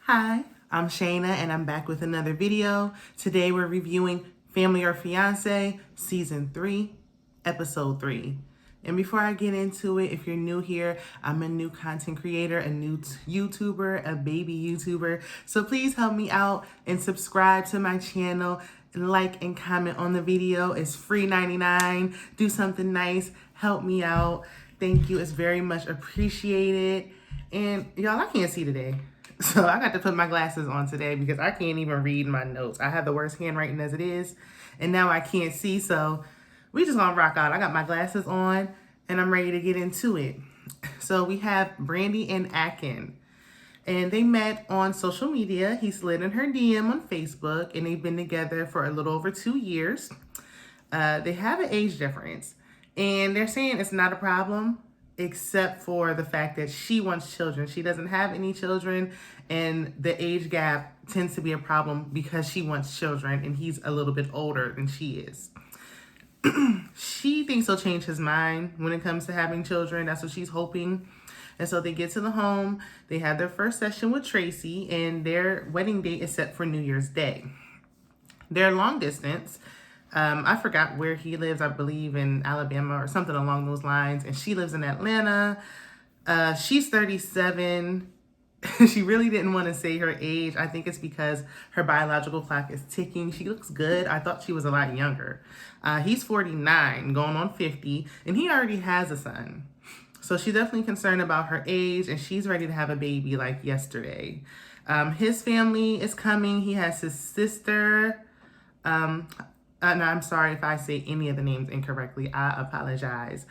Hi, I'm Shayna and I'm back with another video. Today we're reviewing Family or Fiancé Season 3, Episode 3. And before I get into it, if you're new here, I'm a new content creator, a new YouTuber, a baby YouTuber. So please help me out and subscribe to my channel and like and comment on the video. It's free 99. Do something nice. Help me out. Thank you. It's very much appreciated. And y'all, I can't see today. So I got to put my glasses on today because I can't even read my notes. I have the worst handwriting as it is. And now I can't see. So we just gonna rock out. I got my glasses on and I'm ready to get into it. So we have Brandy and Akin. And they met on social media. He slid in her DM on Facebook and they've been together for a little over 2 years. They have an age difference. And they're saying it's not a problem, except for the fact that she wants children. She doesn't have any children, and the age gap tends to be a problem because she wants children, and he's a little bit older than she is. She thinks he'll change his mind when it comes to having children. That's what she's hoping. And so they get to the home. They have their first session with Tracy, and their wedding date is set for New Year's Day. They're long distance. I forgot where he lives, I believe in Alabama or something along those lines. And she lives in Atlanta. She's 37. She really didn't want to say her age. I think it's because her biological clock is ticking. She looks good. I thought she was a lot younger. He's 49, going on 50, and he already has a son. So she's definitely concerned about her age, and she's ready to have a baby like yesterday. His family is coming. He has his sister. And I'm sorry if I say any of the names incorrectly. I apologize.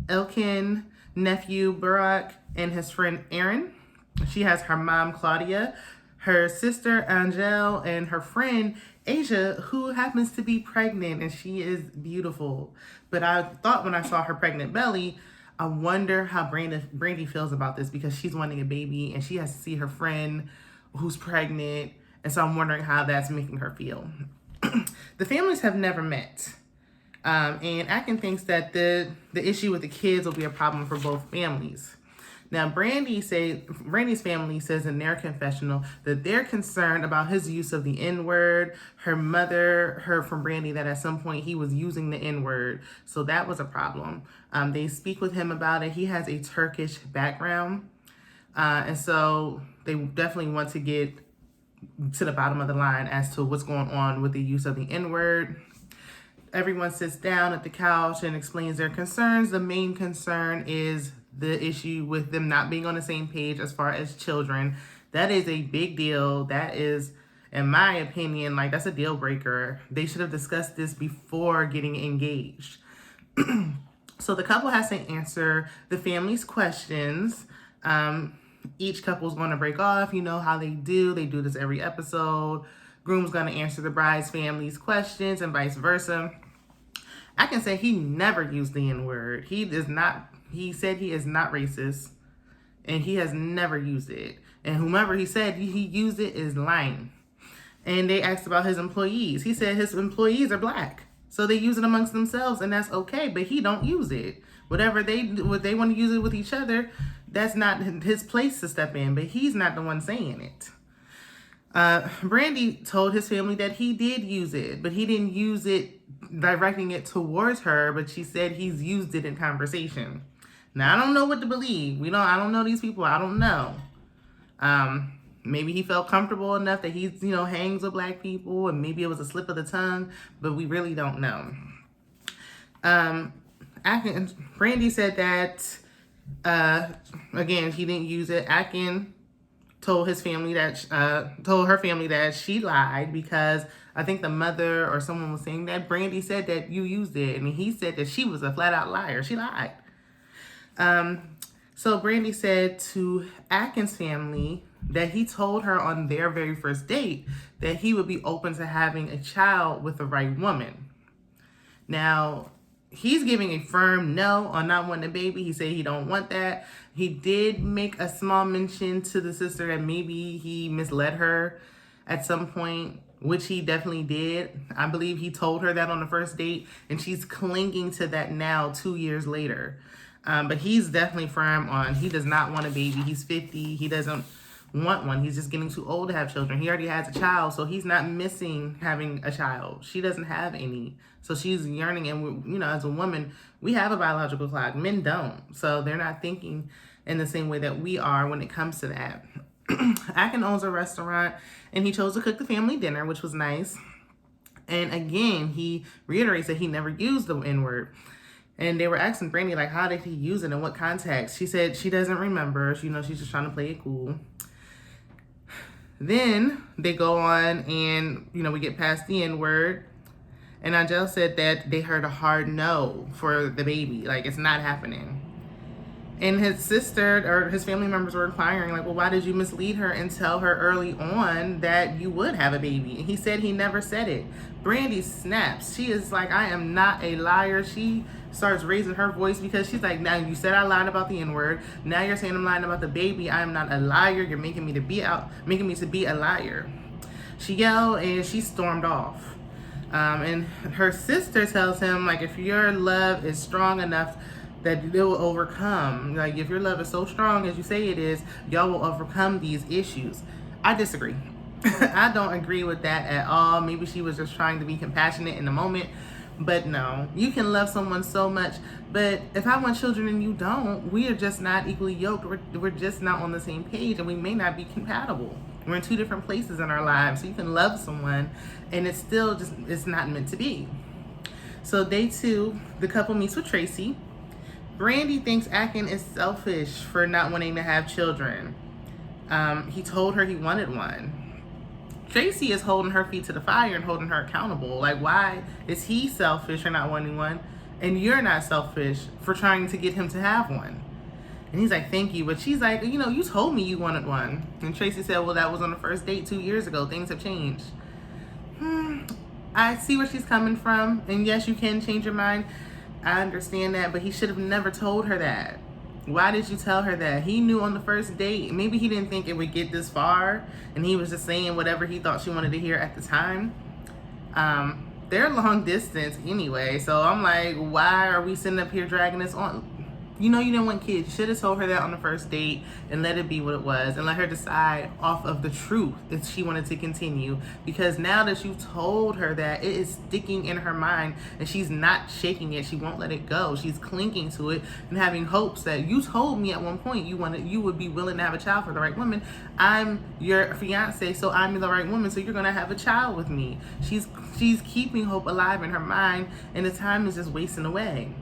Elkin, nephew Barak, and his friend Aaron. She has her mom, Claudia, her sister, Angel, and her friend, Asia, who happens to be pregnant, and she is beautiful. But I thought when I saw her pregnant belly, I wonder how Brandy feels about this because she's wanting a baby, and she has to see her friend who's pregnant. And so I'm wondering how that's making her feel. The families have never met. And Akin thinks that the issue with the kids will be a problem for both families. Now, Brandy's family says in their confessional that they're concerned about his use of the N-word. Her mother heard from Brandy that at some point he was using the N-word. So that was a problem. They speak with him about it. He has a Turkish background. And so they definitely want to get to the bottom of the line as to what's going on with the use of the N-word. Everyone sits down at the couch and explains their concerns. The main concern is the issue with them not being on the same page as far as children. That is a big deal. That is, in my opinion, like that's a deal breaker. They should have discussed this before getting engaged. So the couple has to answer the family's questions. Each couple's going to break off. You know how they do. They do this every episode. Groom's going to answer the bride's family's questions and vice versa. I can say he never used the N-word. He said he is not racist, and he has never used it. And whomever he said he used it is lying. And they asked about his employees. He said his employees are black, so they use it amongst themselves, and that's okay. But he don't use it. What they want to use it with each other, that's not his place to step in. But he's not the one saying it. Brandy told his family that he did use it, but he didn't use it directing it towards her. But she said he's used it in conversation. Now I don't know what to believe. I don't know these people. I don't know. Maybe he felt comfortable enough that he's, hangs with black people, and maybe it was a slip of the tongue, but we really don't know. Brandy said that, again, he didn't use it. Akin told her family that she lied because I think the mother or someone was saying that Brandy said that you used it, and he said that she was a flat out liar. She lied. So Brandy said to Akin's family that he told her on their very first date that he would be open to having a child with the right woman. Now, he's giving a firm no on not wanting a baby. He said he don't want that. He did make a small mention to the sister that maybe he misled her at some point, which he definitely did. I believe he told her that on the first date, and she's clinging to that now 2 years later. But he's definitely firm on he does not want a baby. He's 50. He doesn't want one. He's just getting too old to have children. He already has a child, so he's not missing having a child. She doesn't have any. So she's yearning, and you know, as a woman, we have a biological clock. Men don't. So they're not thinking in the same way that we are when it comes to that. Akin owns a restaurant, and he chose to cook the family dinner, which was nice. And again, he reiterates that he never used the N-word. And they were asking Brandy, like, how did he use it? In what context? She said she doesn't remember. You know, she's just trying to play it cool. Then they go on and, you know, we get past the N-word. And Angel said that they heard a hard no for the baby. Like, it's not happening. And his sister or his family members were inquiring, like, well, why did you mislead her and tell her early on that you would have a baby? And he said he never said it. Brandy snaps. She is like, I am not a liar. She starts raising her voice because she's like, now you said I lied about the N-word. Now you're saying I'm lying about the baby. I am not a liar. You're making me to be a liar. She yelled and she stormed off. And her sister tells him, like, if your love is strong enough that it will overcome. Like, if your love is so strong as you say it is, y'all will overcome these issues. I disagree. I don't agree with that at all. Maybe she was just trying to be compassionate in the moment. But no, you can love someone so much. But if I want children and you don't, we are just not equally yoked. We're just not on the same page, and we may not be compatible. We're in two different places in our lives. So you can love someone and it's still just, it's not meant to be. So day 2, the couple meets with Tracy. Brandy thinks Akin is selfish for not wanting to have children. He told her he wanted one. Tracy is holding her feet to the fire and holding her accountable. Like, why is he selfish for not wanting one, and you're not selfish for trying to get him to have one? And he's like, thank you. But she's like, you know, you told me you wanted one. And Tracy said, well, that was on the first date 2 years ago. Things have changed. I see where she's coming from. And yes, you can change your mind. I understand that, but he should have never told her that. Why did you tell her that? He knew on the first date. Maybe he didn't think it would get this far, and he was just saying whatever he thought she wanted to hear at the time. They're long distance anyway, so I'm like, why are we sitting up here dragging this on? You know you didn't want kids. You should have told her that on the first date and let it be what it was, and let her decide off of the truth if she wanted to continue. Because now that you told her that, it is sticking in her mind and she's not shaking it. She won't let it go. She's clinging to it and having hopes that you told me at one point you would be willing to have a child for the right woman. I'm your fiance, so I'm the right woman, so you're gonna have a child with me. She's keeping hope alive in her mind, and the time is just wasting away.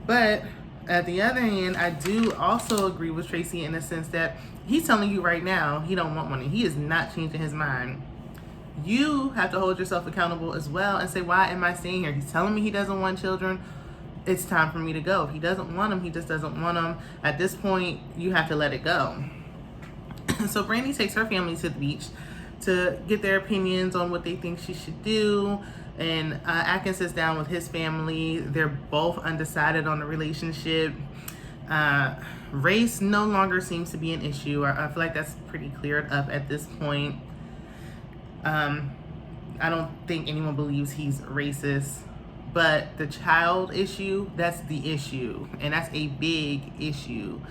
But at the other end, I do also agree with Tracy in the sense that he's telling you right now he don't want one, and he is not changing his mind. You have to hold yourself accountable as well and say, why am I staying here? He's telling me he doesn't want children. It's time for me to go. If he doesn't want them, he just doesn't want them. At this point, you have to let it go. So Brandy takes her family to the beach to get their opinions on what they think she should do. And Akin sits down with his family. They're both undecided on the relationship. Race no longer seems to be an issue. I feel like that's pretty cleared up at this point. I don't think anyone believes he's racist. But the child issue, that's the issue. And that's a big issue.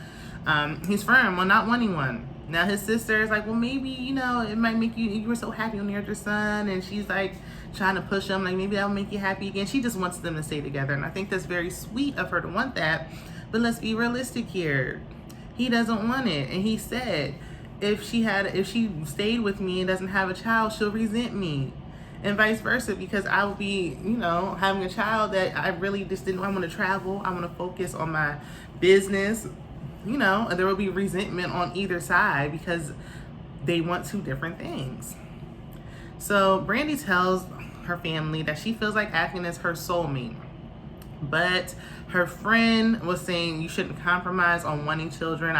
He's firm on not wanting one. Now his sister is like, well, maybe, you know, it might make you were so happy when you had your son. And she's like trying to push him, like, maybe that'll make you happy again. She just wants them to stay together. And I think that's very sweet of her to want that. But let's be realistic here. He doesn't want it. And he said, if she stayed with me and doesn't have a child, she'll resent me. And vice versa, because I would be, you know, having a child that I really just didn't. I want to travel. I want to focus on my business. You know, and there will be resentment on either side because they want two different things. So Brandy tells her family that she feels like Akin is her soulmate. But her friend was saying you shouldn't compromise on wanting children.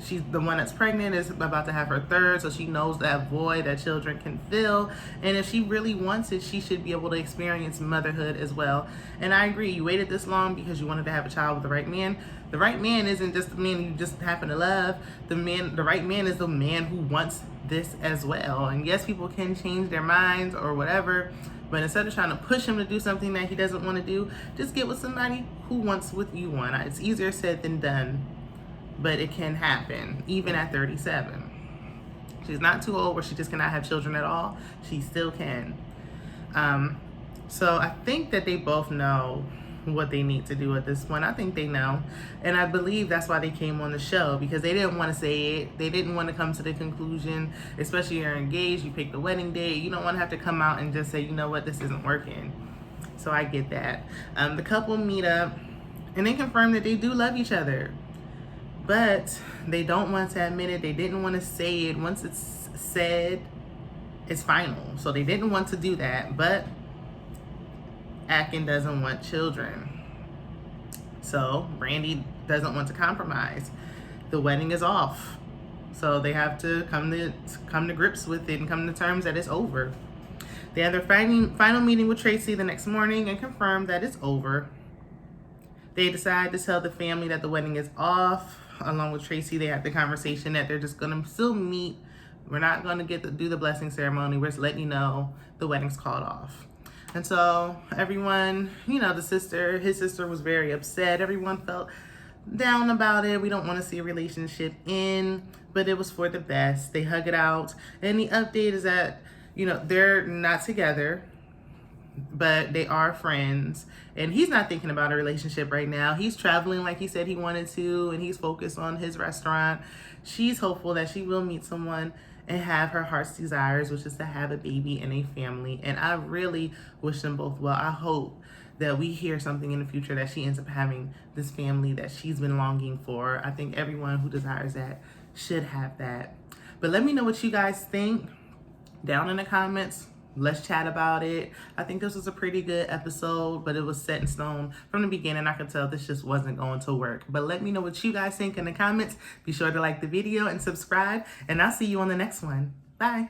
She's the one that's pregnant, is about to have her third, so she knows that void that children can fill. And if she really wants it, she should be able to experience motherhood as well. And I agree, you waited this long because you wanted to have a child with the right man. The right man isn't just the man you just happen to love. The right man is the man who wants this as well. And yes, people can change their minds or whatever, but instead of trying to push him to do something that he doesn't want to do, just get with somebody who wants what you want. It's easier said than done, but it can happen, even at 37. She's not too old where she just cannot have children at all. She still can. So I think that they both know what they need to do at this point. I think they know. And I believe that's why they came on the show, because they didn't want to say it. They didn't want to come to the conclusion, especially you're engaged, you pick the wedding date. You don't want to have to come out and just say, you know what, this isn't working. So I get that. The couple meet up and they confirm that they do love each other, but they don't want to admit it. They didn't want to say it. Once it's said, it's final. So they didn't want to do that, but Akin doesn't want children. So Brandy doesn't want to compromise. The wedding is off. So they have to come to grips with it and come to terms that it's over. They have their final meeting with Tracy the next morning and confirm that it's over. They decide to tell the family that the wedding is off. Along with Tracy, they have the conversation that they're just gonna still meet. We're not gonna do the blessing ceremony. We're just letting you know the wedding's called off. And so everyone, his sister was very upset. Everyone felt down about it. We don't want to see a relationship end, but it was for the best. They hug it out. And the update is that, they're not together, but they are friends. And he's not thinking about a relationship right now. He's traveling like he said he wanted to, and he's focused on his restaurant. She's hopeful that she will meet someone and have her heart's desires, which is to have a baby and a family. And I really wish them both well. I hope that we hear something in the future that she ends up having this family that she's been longing for. I think everyone who desires that should have that. But let me know what you guys think down in the comments. Let's chat about it. I think this was a pretty good episode, but it was set in stone from the beginning. I could tell this just wasn't going to work. But let me know what you guys think in the comments. Be sure to like the video and subscribe, and I'll see you on the next one. Bye.